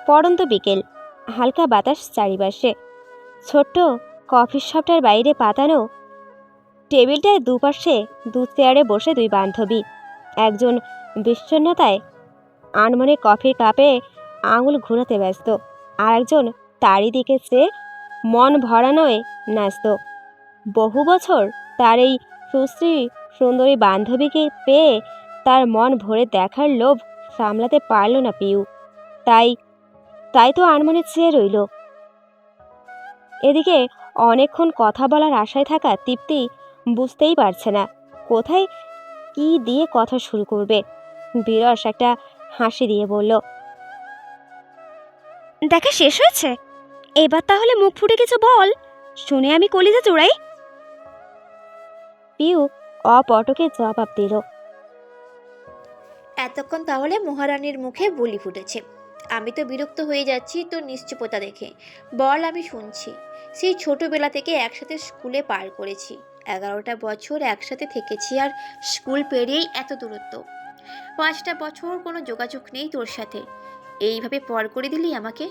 পড়ন্ত বিকেল, হালকা বাতাস চারিপাশে। ছোট্ট কফি শপটার বাইরে পাতানো টেবিলটায় দুপাশে দু চেয়ারে বসে দুই বান্ধবী। একজন বিষণ্ণতায় আনমনে কফির কাপে আঙুল ঘুরাতে ব্যস্ত, আর একজন তারই দিকে চেয়ে মন ভরানোয় ন্যস্ত। বহু বছর তার এই সুশ্রী সুন্দরী বান্ধবীকে পেয়ে তার মন ভরে দেখার লোভ সামলাতে পারল না পিউ। তাই তাই তো আনমনে চেয়ে রইল। এদিকে অনেকক্ষণ কথা বলার আশায় থাকা তৃপ্তি বুঝতেই পারছে না কোথায় কি দিয়ে কথা শুরু করবে। বিরস একটা হাসি দিয়ে বলল, দেখা শেষ হয়েছে, এবার তাহলে মুখ ফুটে কিছু বল, শুনে আমি কলিজা চোরাই। পিউ অপটকে জবাব দিল, এতক্ষণ তাহলে মহারানীর মুখে বুলি ফুটেছে। আমি তো বিরক্ত হয়ে যাচ্ছি তোর নিশ্চুপতা দেখে। বল, আমি শুনছি। সেই ছোটবেলা থেকে একসাথে স্কুলে পার করেছি, 11টা বছর একসাথে থেকেছি, আর স্কুল পেরিয়েই এত দূরত্ব। 5টা বছর কোনো যোগাযোগ নেই তোর সাথে, এইভাবে পর করে দিলি আমাকে।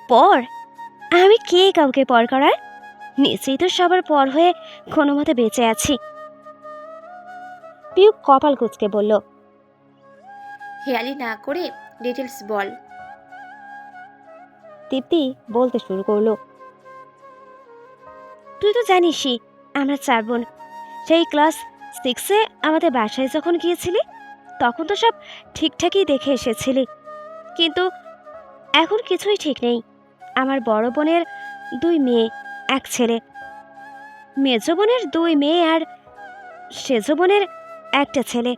পর? আমি কে কাউকে পর করার? নিশ্চয়ই তো সবার পর হয়ে কোনো মতে বেঁচে আছি। পিউ কপাল কুঁচকে বলল, হেয়ালি না করে ডিটেলস বল। তৃপ্তি বলতে শুরু করলো, তুই তো জানিসই আমরা 4 বোন। সেই ক্লাস 6-এ আমাদের বাসায় যখন গিয়েছিলি তখন তো সব ঠিকঠাকই দেখে এসেছিলি, কিন্তু এখন কিছুই ঠিক নেই। আমার বড় বোনের 2 মেয়ে, 1 ছেলে। মেজ বোনের 2 মেয়ে আর সেজ বোনের 1টা ছেলে।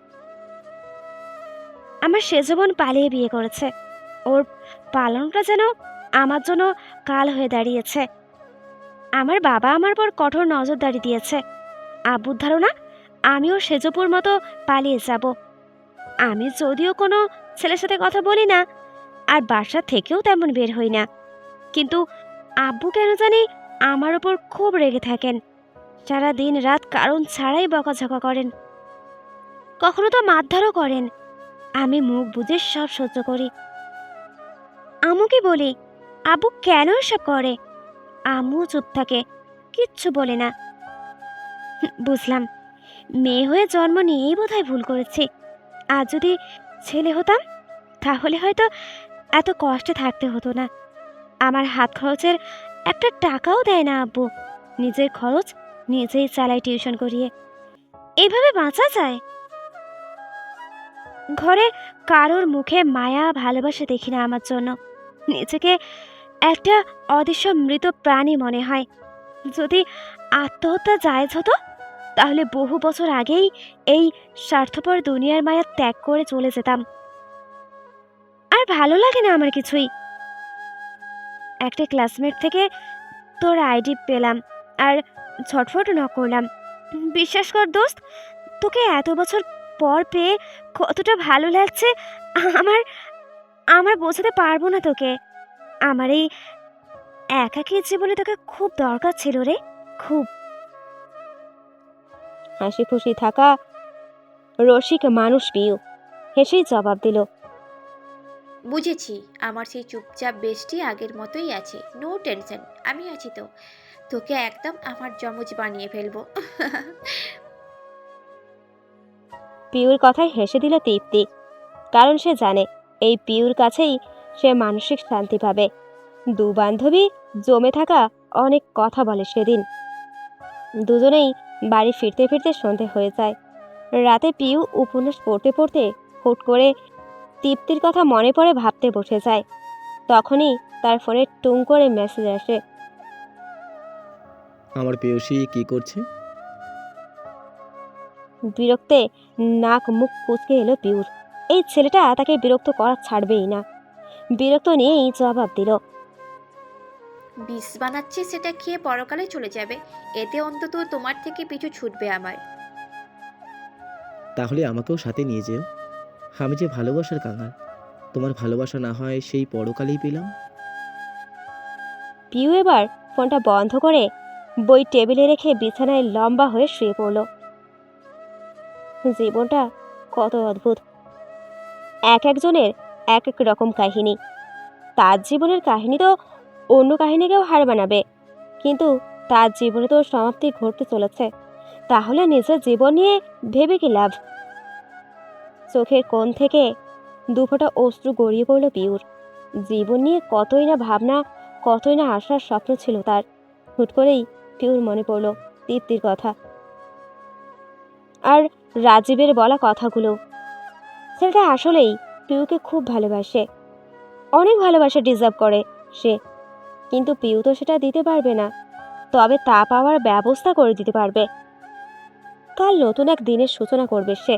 আমার সেজ বোন পালিয়ে বিয়ে করেছে। ওর পালনটা যেন আমার জন্য কাল হয়ে দাঁড়িয়েছে। আমার বাবা আমার পর কঠোর নজরদারি দিয়েছে। আব্বুর ধারণা আমিও সেজপুর মতো পালিয়ে যাব। আমি যদিও কোনো ছেলের সাথে কথা বলি না, আর বাসা থেকেও তেমন বের হই না, কিন্তু আব্বু কেন জানি আমার ওপর খুব রেগে থাকেন। সারা দিন রাত কারণ ছাড়াই বকাঝকা করেন, কখনো তো মারধরও করেন। আমি মুখ বুজে সব সহ্য করি। আম্মুকে বলি, আব্বু কেন এসব করে? আম্মু চুপ থাকে, কিচ্ছু বলে না। বুঝলাম, মেয়ে হয়ে জন্ম নিয়েই বোধহয় ভুল করেছি। আর যদি ছেলে হতাম তাহলে হয়তো এত কষ্টে থাকতে হতো না। আমার হাত খরচের একটা টাকাও দেয় না আব্বু। নিজের খরচ নিজেই চালায় টিউশন করিয়ে। এইভাবে বাঁচা যায়? ঘরে কারোর মুখে মায়া ভালোবাসা দেখি না আমার জন্য। নিজেকে একটা অদৃশ্য মৃত প্রাণী মনে হয়। যদি আত্মহত্যা জায়েজ হতো তাহলে বহু বছর আগেই এই স্বার্থপর দুনিয়ার মায়া ত্যাগ করে চলে যেতাম। আর ভালো লাগে না আমার কিছুই। একটা ক্লাসমেট থেকে তোর আইডি পেলাম আর ঝটফট নক করলাম। বিশ্বাস কর দোস্ত, তোকে এত বছর পর পেয়ে কতটা ভালো লাগছে আমার আমার বোঝাতে পারবো না তোকে। আমার এই একাকী জীবনে তোকে খুব দরকার ছিল রে, খুব। হাসি খুশি থাকা রসিক মানুষ পিউ হেসেই জবাব দিল, বুঝেছি, আমার সেই চুপচাপ বেশটি আগের মতোই আছে। নো টেনশন, আমি আছি তো। তোকে একদম আমার যমজ বানিয়ে ফেলবো। পিউর কথায় হেসে দিল তৃপ্তি, কারণ সে জানে এই পিউর কাছেই সে মানসিক শান্তি পাবে। 2 বান্ধবী জমে থাকা অনেক কথা বলে সেদিন। দুজনেই বাড়ি ফিরতে ফিরতে সন্ধে হয়ে যায়। রাতে পিউ উপন্যাস পড়তে পড়তে হুট করে তৃপ্তির কথা মনে পড়ে ভাবতে বসে যায়। তখনই তার ফোনে টুং করে মেসেজ আসে। আমার পেয়সী কি করছে? বিরক্তে নাক মুখ কুঁচকে এলো পিউর। এই ছেলেটা তাকে বিরক্ত করা ছাড়বেই না। বিরক্ত নিয়েই জবাব দিল, বিষ বানাচ্ছে, সেটা খেয়ে পরকালে চলে যাবে। এতে অন্তত তোমার থেকে পিছু ছুটবে আমার। তাহলে আমাকেও সাথে নিয়ে যেও। আমি যে ভালোবাসার কাঙাল, তোমার ভালোবাসা না হয় সেই পরকালেই পেলাম। পিউ এবার ফোনটা বন্ধ করে বই টেবিলে রেখে বিছানায় লম্বা হয়ে শুয়ে পড়ল। জীবনটা কত অদ্ভুত। এক একজনের এক এক রকম কাহিনী। তার জীবনের কাহিনী তো অন্য কাহিনীকেও হার মানাবে, কিন্তু তার জীবনে তো সমাপ্তি ঘটতে চলেছে। তাহলে নিজের জীবন নিয়ে ভেবে কি লাভ? চোখের কোণ থেকে দুফোঁটা অশ্রু গড়িয়ে পড়ল পিউর। জীবন নিয়ে কতই না ভাবনা, কতই না আশার স্বপ্ন ছিল তার। হুট করেই পিউর মনে পড়ল দীপ্তির কথা আর রাজীবের বলা কথাগুলো। ছেলেটা আসলেই পিউকে খুব ভালোবাসে, অনেক ভালোবাসা ডিজার্ভ করে সে, কিন্তু পিউ তো সেটা দিতে পারবে না। তবে তা পাওয়ার ব্যবস্থা করে দিতে পারবে। কাল নতুন এক দিনের সূচনা করবে সে।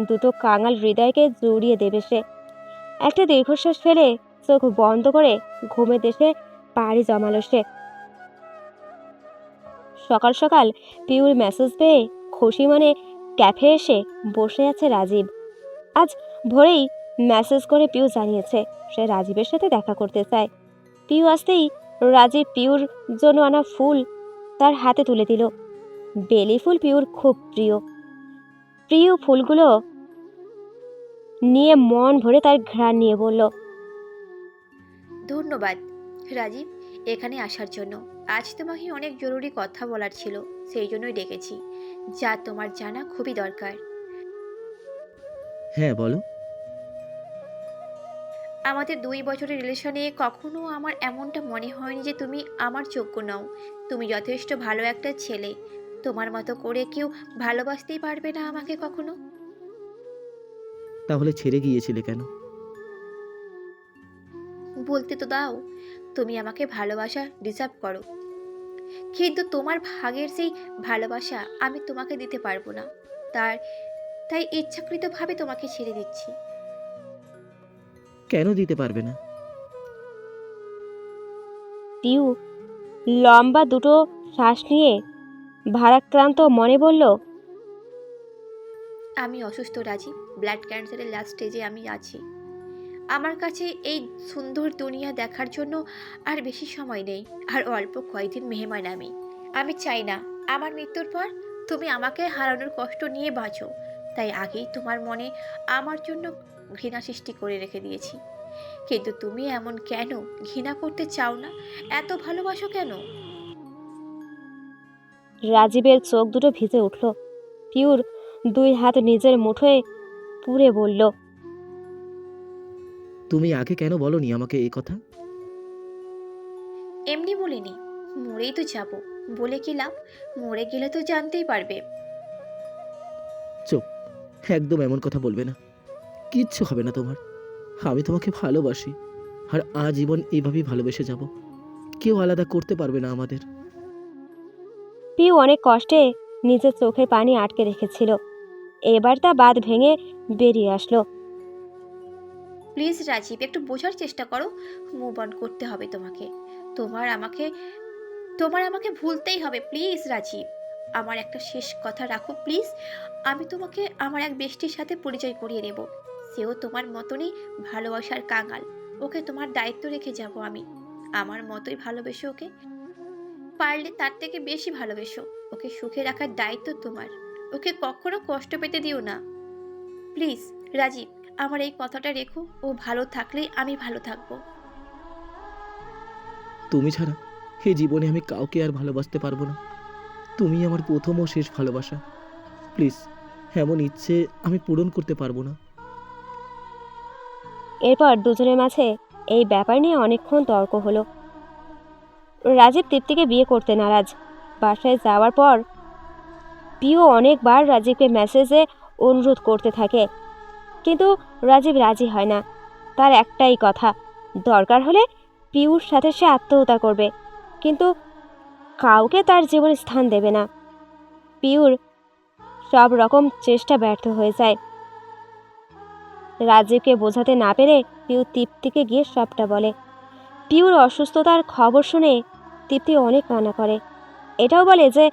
দুটো কাঙাল হৃদয়কে জড়িয়ে দেবে সে। একটা দীর্ঘশ্বাস ফেলে চোখ বন্ধ করে ঘুমের দেশে পাড়ি জমালো সে। সকাল সকাল পিউর মেসেজ পেয়ে খুশি মনে ক্যাফে এসে বসে আছে রাজীব। আজ ভোরেই মেসেজ করে পিউ জানিয়েছে সে রাজীবের সাথে দেখা করতে চায়। পিউ আসতেই রাজীব পিউর জন্য আনা ফুল তার হাতে তুলে দিল। বেলি ফুল পিউর খুব প্রিয়। প্রিয় ফুলগুলো নিয়ে মন ভরে তার ঘ্রাণ নিয়ে বলল, ধন্যবাদ রাজীব এখানে আসার জন্য। আজ তোমাকে অনেক জরুরি কথা বলার ছিল, সেই জন্যই ডেকেছি, যা তোমার জানা খুবই দরকার। হ্যাঁ বলো। আমাদের 2 বছরের রিলেশনে কখনো আমার এমনটা মনে হয়নি যে তুমি আমার যোগ্য নও। তুমি যথেষ্ট ভালো একটা ছেলে, তোমার মতো করে কেউ ভালোবাসতেই পারবে না আমাকে কখনো। তাহলে ছেড়ে গিয়েছিলে কেন? বলতে তো দাও, তুমি আমাকে ভালোবাসা ডিজার্ভ করো, কিন্তু তোমার ভাগের সেই ভালোবাসা আমি তোমাকে দিতে পারবো না। তার তাই ইচ্ছাকৃতভাবে তোমাকে ছেড়ে দিচ্ছি। কেন দিতে পারবে না? পিউ লম্বা দুটো শ্বাস নিয়ে ভারাক্রান্ত মনে বলল, আমি অসুস্থ রাজীব, ব্লাড ক্যান্সারের লাস্ট স্টেজে আমি আছি। আমার কাছে এই সুন্দর দুনিয়া দেখার জন্য আর বেশি সময় নেই, আর অল্প কয়েকদিন মেহমান আমি। আমি চাই না আমার মৃত্যুর পর তুমি আমাকে হারানোর কষ্ট নিয়ে বাঁচো। তাই আগেই তোমার মনে আমার জন্য ঘৃণা সৃষ্টি করে রেখে দিয়েছি। কিন্তু তুমি এমন কেন? ঘৃণা করতে চাও না? এত ভালোবাসো কেন? রাজীবের চোখ দুটো ভিজে উঠল। পিউর দুই হাত নিজের মুঠোয় পুরে বলল, তুমি আগে কেন বলনি আমাকে এই কথা? এমনি বলিনি, মরেই তো যাব, বলে কি লাভ? মরে গেলে তো জানতেই পারবে। চুপ, একদম এমন কথা বলবে না। কিচ্ছু হবে না তোমার। আমি তোমাকে ভালোবাসি, আর আজীবন এইভাবেই ভালোবেসে যাব। কেউ আলাদা করতে পারবে না আমাদের। পিউ অনেক কষ্টে নিজের চোখের পানি আটকে রেখেছিল, এবার তা বাঁধ ভেঙে বেরিয়ে আসলো। প্লিজ রাজীব, একটু বোঝার চেষ্টা করো। মুভ অন করতে হবে তোমাকে। তোমার আমাকে তোমার আমাকে ভুলতেই হবে। প্লিজ রাজীব, আমার একটা শেষ কথা রাখো প্লিজ। আমি তোমাকে আমার এক বেষ্টির সাথে পরিচয় করিয়ে দেব। সেও তোমার মতনই ভালোবাসার কাঙাল। ওকে তোমার দায়িত্ব রেখে যাব আমি। আমার মতোই ভালোবেসো ওকে, পারলে তার থেকে বেশি ভালোবেসো। ওকে সুখে রাখার দায়িত্ব তোমার। ওকে কখনো কষ্ট পেতে দিও না। প্লিজ রাজীব, আমার এই কথাটা রেখো। ও ভালো থাকলেই আমি ভালো থাকবো। তুমি ছাড়া এই জীবনে আমি কাউকে আর ভালোবাসতে পারবো না। তুমি আমার প্রথম ও শেষ ভালোবাসা। প্লিজ, এমন ইচ্ছে আমি পূরণ করতে পারবো না। এরপর দুজনের মাঝে এই ব্যাপার নিয়ে অনেকক্ষণ তর্ক হলো। রাজীব তৃপ্তিকে বিয়ে করতে নারাজ। বাসায় যাওয়ার পর পিউ অনেকবার রাজীবকে মেসেজে অনুরোধ করতে থাকে, কিন্তু রাজীব রাজি হয় না। তার একটাই কথা, দরকার হলে পিউর সাথে সে আত্মহত্যা করবে, কিন্তু কাউকে তার জীবনে স্থান দেবে না। পিউর সব রকম চেষ্টা ব্যর্থ হয়ে যায়। রাজীবকে বোঝাতে না পেরে পিউ তৃপ্তিকে গিয়ে সবটা বলে। পিউর অসুস্থতার খবর শুনে তৃপ্তি অনেক কান্না করে। এটাও বলে যে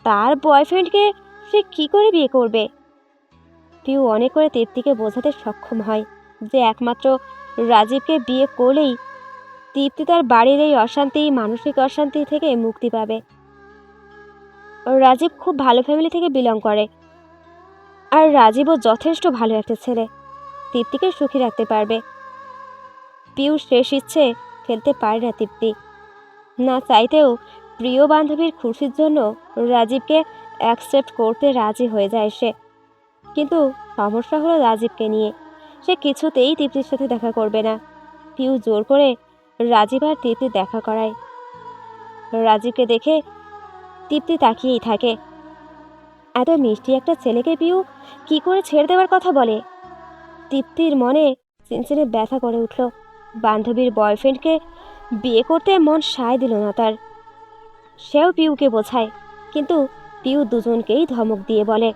তার বয়ফ্রেন্ডকে সে কি করে বিয়ে করবে। পিউ অনেক করে তৃপ্তিকে বোঝাতে সক্ষম হয় যে একমাত্র রাজীবকে বিয়ে করলেই তৃপ্তি তার বাড়ির এই অশান্তি, মানসিক অশান্তি থেকে মুক্তি পাবে। রাজীব খুব ভালো ফ্যামিলি থেকে বিলং করে, আর রাজীবও যথেষ্ট ভালো একটা ছেলে, তৃপ্তিকে সুখী রাখতে পারবে। পিউর শেষ ইচ্ছে ফেলতে পারে না তৃপ্তি। না চাইতেও প্রিয় বান্ধবীর খুশির জন্য রাজীবকে অ্যাকসেপ্ট করতে রাজি হয়ে যায় সে। কিন্তু সমস্যা হলো রাজীবকে নিয়ে। সে কিছুতেই তৃপ্তির সাথে দেখা করবে না। পিউ জোর করে রাজীব আর তৃপ্তি দেখা করায়। রাজীবকে দেখে তৃপ্তি তাকিয়েই থাকে। এত মিষ্টি একটা ছেলেকে পিউ কি করে ছেড়ে দেওয়ার কথা বলে? তৃপ্তির মনে চিনচিনে ব্যথা করে উঠল। বান্ধবীর বয়ফ্রেন্ডকে বিয়ে করতে মন সায় দিল না তার। সেও পিউকে বোঝায়, কিন্তু পিউ দুজনকেই ধমক দিয়ে বলে,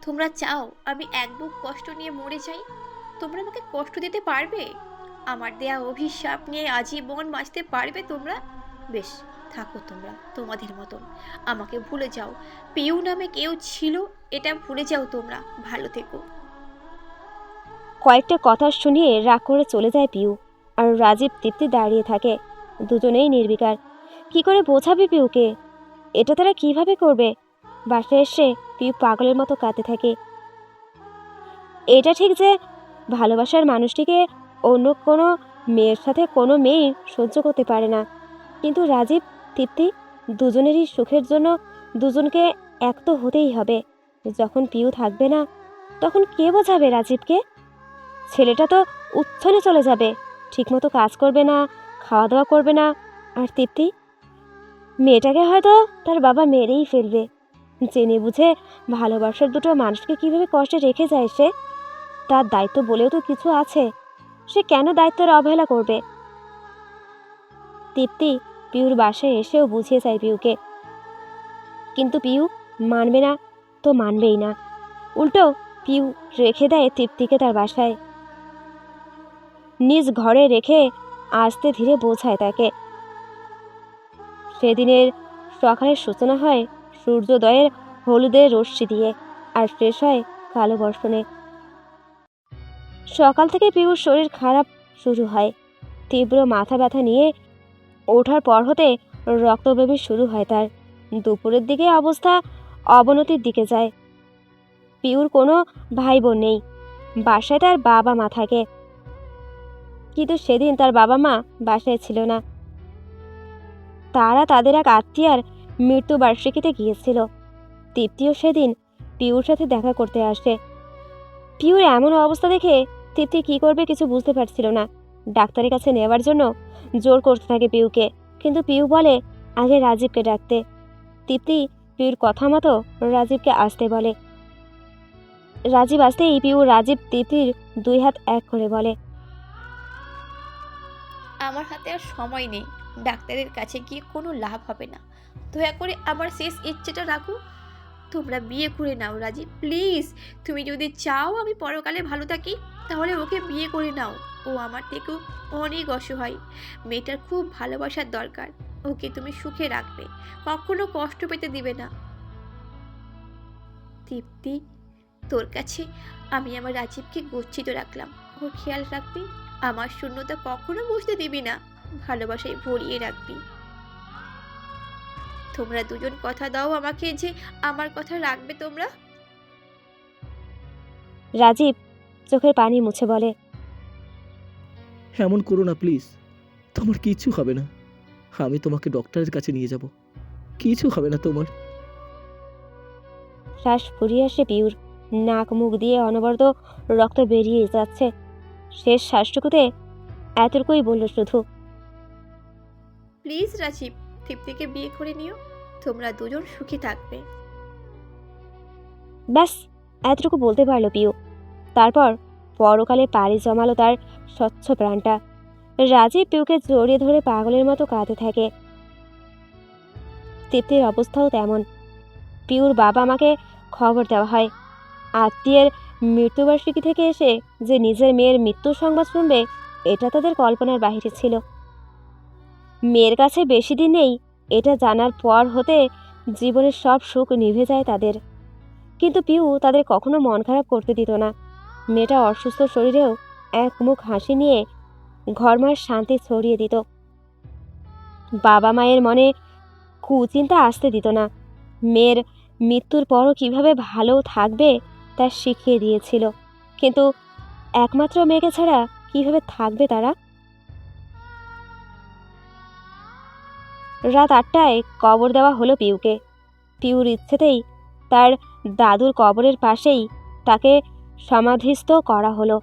তোমরা চাও আমি এক বুক কষ্ট নিয়ে মরে যাই? তোমরা আমাকে কষ্ট দিতে পারবে? আমার দেয়া অভিশাপ নিয়ে আজীবন বাঁচতে পারবে তোমরা? বেশ, থাকো তোমরা তোমাদের মতন। আমাকে ভুলে যাও। পিউ নামে কেউ ছিল এটা ভুলে যাও তোমরা। ভালো থেকো। কয়েকটা কথা শুনিয়ে রাগ করে চলে যায় পিউ। আর রাজীব তৃপ্তি দাঁড়িয়ে থাকে। দুজনেই নির্বিকার। কি করে বোঝাবে পিউকে? এটা তারা কিভাবে করবে? বাসায় এসে পিউ পাগলের মতো কাঁদতে থাকে। এটা ঠিক যে ভালোবাসার মানুষটিকে অন্য কোনো মেয়ের সাথে কোনো মেয়ে সহ্য করতে পারে না, কিন্তু রাজীব তৃপ্তি দুজনেরই সুখের জন্য দুজনকে এক তো হতেই হবে। যখন পিউ থাকবে না, তখন কে বোঝাবে রাজীবকে? ছেলেটা তো উচ্ছনে চলে যাবে, ঠিকমতো কাজ করবে না, খাওয়া দাওয়া করবে না। আর তৃপ্তি, মেয়েটাকে হয়তো তার বাবা মেরেই ফেলবে। জেনে বুঝে ভালোবাসার দুটো মানুষকে কিভাবে কষ্টে রেখে যায় সে? তার দায়িত্ব বলেও তো কিছু আছে। সে কেন দায়িত্বের অবহেলা করবে? তৃপ্তি পিউর বাসায় এসেও বুঝিয়ে চায় পিউকে, কিন্তু পিউ মানবে না তো মানবেই না। উল্টো পিউ রেখে দেয় তৃপ্তিকে তার বাসায়। নিজ ঘরে রেখে আস্তে ধীরে বোঝায় তাকে। সেদিনের সকালের সূচনা হয় সূর্যোদয়ের হলুদের রশ্মি দিয়ে, আর শেষ হয় কালো বর্ষণে। সকাল থেকে পিউর শরীর খারাপ শুরু হয়। তীব্র মাথা ব্যথা নিয়ে ওঠার পর হতে রক্তবেবী শুরু হয় তার। দুপুরের দিকে অবস্থা অবনতির দিকে যায়। পিউর কোনো ভাই বোন নেই। বাসায় তার বাবা মা থাকে, কিন্তু সেদিন তার বাবা মা বাসায় ছিল না। তারা তাদের এক আত্মীয়ার মৃত্যুবার্ষিকীতে গিয়েছিল। তৃপ্তিও সেদিন পিউর সাথে দেখা করতে আসে। পিউর এমন অবস্থা দেখে তৃপ্তি কি করবে কিছু বুঝতে পারছিল না। ডাক্তারের কাছে নেওয়ার জন্য জোর করতে থাকে পিউকে, কিন্তু পিউ বলে আগে রাজীবকে ডাকতে। তৃপ্তি পিউর কথা মতো রাজীবকে আসতে বলে। রাজীব আসতেই পিউ রাজীব তৃপ্তির দুই হাত এক করে বলে, আমার হাতে আর সময় নেই। ডাক্তারের কাছে গিয়ে কোনো লাভ হবে না। দয়া করে আমার শেষ ইচ্ছেটা রাখো। তোমরা বিয়ে করে নাও রাজীব, প্লিজ। তুমি যদি চাও আমি পরকালে ভালো থাকি, তাহলে ওকে বিয়ে করে নাও। ও আমার থেকেও অনেক অসহায়। মেয়েটার খুব ভালোবাসার দরকার। ওকে তুমি সুখে রাখবে, কখনো কষ্ট পেতে দিবে না। তৃপ্তি, তোর কাছে আমি আমার রাজীবকে গচ্ছিত রাখলাম। ওর খেয়াল রাখবি, আমার শূন্যতা কখনো বুঝতে দিবি না, ভালোবাসায় ভরিয়ে রাখবি। তোমরা দুজন কথা দাও আমাকে যে আমার কথা রাখবে তোমরা। রাজীব চোখের পানি মুছে বলে, এমন করো না প্লিজ, তোমার কিচ্ছু হবে না। আমি তোমাকে ডক্টরের কাছে নিয়ে যাব, কিছু হবে না তোমার। শ্বাস ফুরিয়ে আসে পিউর। নাক মুখ দিয়ে অনবরত রক্ত বেরিয়ে যাচ্ছে। শেষ শ্বাসটুকুতে এতটুকুই বলল শুধু, প্লিজ রাজীব, তৃপ্তিকে বিয়ে করে নিও। তোমরা দুজন সুখী থাকবে। ব্যাস এতটুকু বলতে পারলো পিউ। তারপর পরকালে পাড়ি জমালো তার স্বচ্ছ প্রাণটা। রাজীব পিউকে জড়িয়ে ধরে পাগলের মতো কাঁদতে থাকে। তৃপ্তির অবস্থাও তেমন। পিউর বাবা মাকে খবর দেওয়া হয়। আত্মীয়ের মৃত্যুবার্ষিকী থেকে এসে যে নিজের মেয়ের মৃত্যুর সংবাদ শুনবে, এটা তাদের কল্পনার বাহিরে ছিল। মেয়ের কাছে বেশি দিন নেই, এটা জানার পর হতে জীবনের সব সুখ নিভে যায় তাদের। কিন্তু পিউ তাদের কখনো মন খারাপ করতে দিত না। মেয়েটা অসুস্থ শরীরেও এক মুখ হাসি নিয়ে ঘরময় শান্তি ছড়িয়ে দিত। বাবা মায়ের মনে কুচিন্তা আসতে দিত না। মেয়ের মৃত্যুর পরও কিভাবে ভালো থাকবে তা শিখিয়ে দিয়েছিল। কিন্তু একমাত্র মেয়েকে ছাড়া কিভাবে থাকবে তারা? রাত 8টায় কবর দেওয়া হলো পিউকে। পিউর ইচ্ছেতেই তার দাদুর কবরের পাশেই তাকে সমাধিস্থ করা হলো।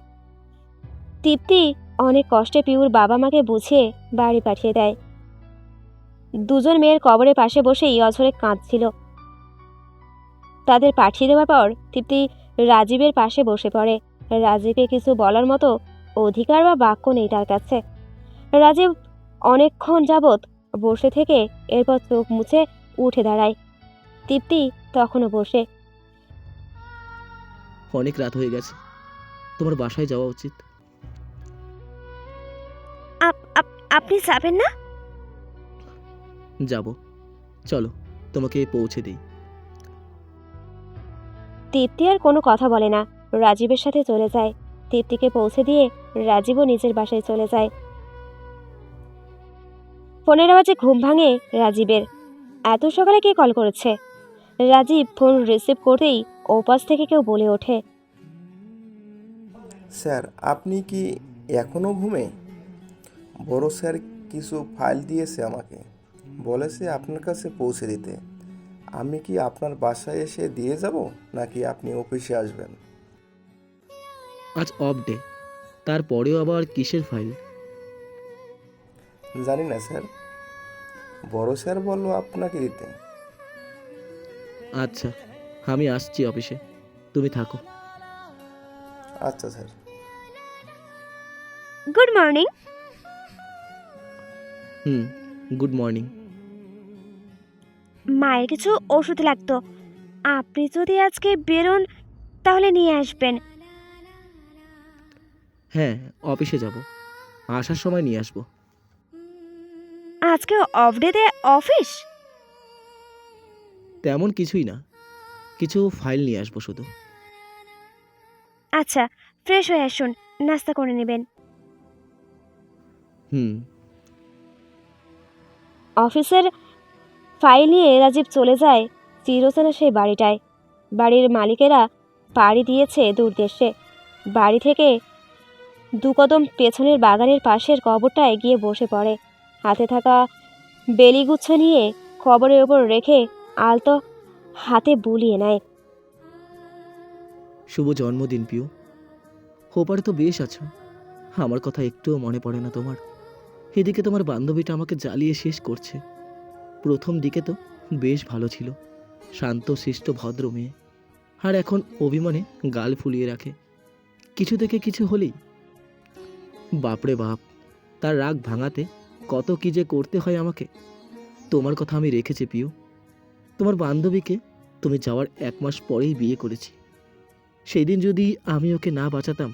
তৃপ্তি অনেক কষ্টে পিউর বাবা মাকে বুঝিয়ে বাড়ি পাঠিয়ে দেয়। দুজন মেয়ের কবরের পাশে বসেই অঝরে কাঁদছিল। তাদের পাঠিয়ে দেওয়ার পর তৃপ্তি রাজীবের পাশে বসে পড়ে। রাজীবকে কিছু বলার মতো অধিকার বা বাক্য নেই তার কাছে। রাজীব অনেকক্ষণ যাবৎ বসে থেকে এরপর চোখ মুছে উঠে দাঁড়ায়। তৃপ্তি তখনও বসে। অনেক রাত হয়ে গেছে, তোমার বাসায় যাওয়া উচিত। আপনি যাবেন না? যাব, চলো তোমাকে পৌঁছে দিই। তৃপ্তি আর কোনো কথা বলে না, রাজীবের সাথে চলে যায়। তৃপ্তিকে পৌঁছে দিয়ে রাজীবও নিজের বাসায় চলে যায়। 15 বাজে ঘুম ভাঙে রাজীবের। এত সকালে কে কল করেছে? রাজীব ফোন রিসিভ করতেই ওপাশ থেকে কেউ বলে ওঠে, স্যার, আপনি কি এখনও ঘুমে? বড় স্যার কিছু ফাইল দিয়েছে আমাকে, বলেছে আপনার কাছে পৌঁছে দিতে। আমি কি আপনার বাসায় এসে দিয়ে যাব নাকি আপনি অফিসে আসবেন? আজ অফ ডে, তারপরেও আবার কিসের ফাইল? জানি না স্যার, বড় স্যার বললো আপনাকে দিতে। আচ্ছা, আমি আসছি অফিসে, তুমি থাকো। আচ্ছা sir. Good morning. Good morning. মায়ের কিছু ওষুধ লাগতো, আপনি যদি আজকে বেরোন তাহলে নিয়ে আসবেন। হ্যাঁ, অফিসে যাব, আসার সময় নিয়ে আসবো। আজকে অফ ডেতে অফিস? তেমন কিছুই না, কিছু ফাইল নিয়ে আসবো শুধু। আচ্ছা, ফ্রেশ হয়ে আসুন, নাস্তা করে নেবেন। অফিসের ফাইল নিয়ে রাজীব চলে যায় চিরচেনা সেই বাড়িটায়। বাড়ির মালিকেরা পাড়ি দিয়েছে দূরদেশে। বাড়ি থেকে 2 কদম পেছনের বাগানের পাশের কবরটায় গিয়ে বসে পড়ে। হাতে থাকা বেলিগুচ্ছ নিয়ে কবরের ওপর রেখে আলতো হাতে বুলিয়ে নেয়। শুভ জন্মদিন পিউ। হোপারে তো বেশ আছো, আমার কথা একটুও মনে পড়ে না তোমার? এদিকে তোমার বান্ধবীটা আমাকে জ্বালিয়ে শেষ করছে। প্রথম দিকে তো বেশ ভালো ছিল, শান্ত শিষ্ট ভদ্র মেয়ে, আর এখন অভিমানে গাল ফুলিয়ে রাখে কিছু থেকে কিছু হলেই। বাপরে বাপ, তার রাগ ভাঙাতে কত কি যে করতে হয় আমাকে। তোমার কথা আমি রেখেছি পিউ। তোমার বান্ধবীকে তুমি যাওয়ার 1 মাস পরেই বিয়ে করেছি। সেই দিন যদি আমি ওকে না বাঁচাতাম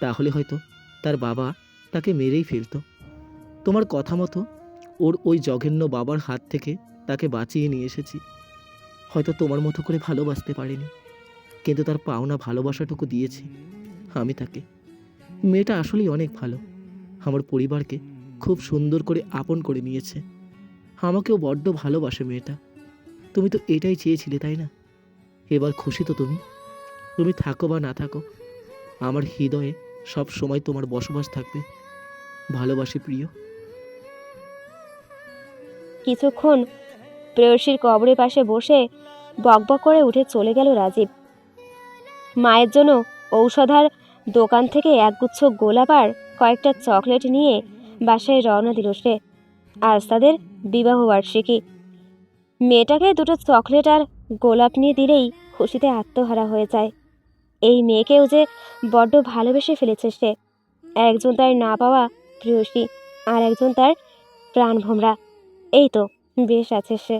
তাহলে হয়তো তার বাবা তাকে মেরেই ফেলতো। তোমার কথা মতো ওর ওই জঘন্য বাবার হাত থেকে তাকে বাঁচিয়ে নিয়ে এসেছি। হয়তো তোমার মতো করে ভালোবাসতে পারিনি, কিন্তু তার পাওনা ভালোবাসাটুকু দিয়েছি আমি তাকে। মেয়েটা আসলেই অনেক ভালো, আমার পরিবারকে খুব সুন্দর করে আপন করে নিয়েছে। আমাকেও বড্ড ভালোবাসে মেয়েটা। তুমি তো এটাই চেয়েছিলে, তাই না? এবার খুশি তো তুমি? তুমি থাকো বা না থাকো, আমার হৃদয়ে সব সময় তোমার বসবাস থাকবে। ভালোবাসি প্রিয়। কিছুক্ষণ প্রেয়সীর কবরের পাশে বসে বকবক করে উঠে চলে গেল রাজীব। মায়ের জন্য ঔষধার দোকান থেকে একগুচ্ছ গোলাপ আর কয়েকটা চকলেট নিয়ে বাসায় রওনা দিল সে। আজ তাদের বিবাহবার্ষিকী। মেয়েটাকে 2টো চকলেট আর গোলাপ নিয়ে দিলেই খুশিতে আত্মহারা হয়ে যায়। এই মেয়েকেও যে বড্ড ভালোবেসে ফেলেছে সে। একজন তার না পাওয়া প্রেয়সী, আর একজন তার প্রাণভোমরা। এই তো বেশ আছে সে।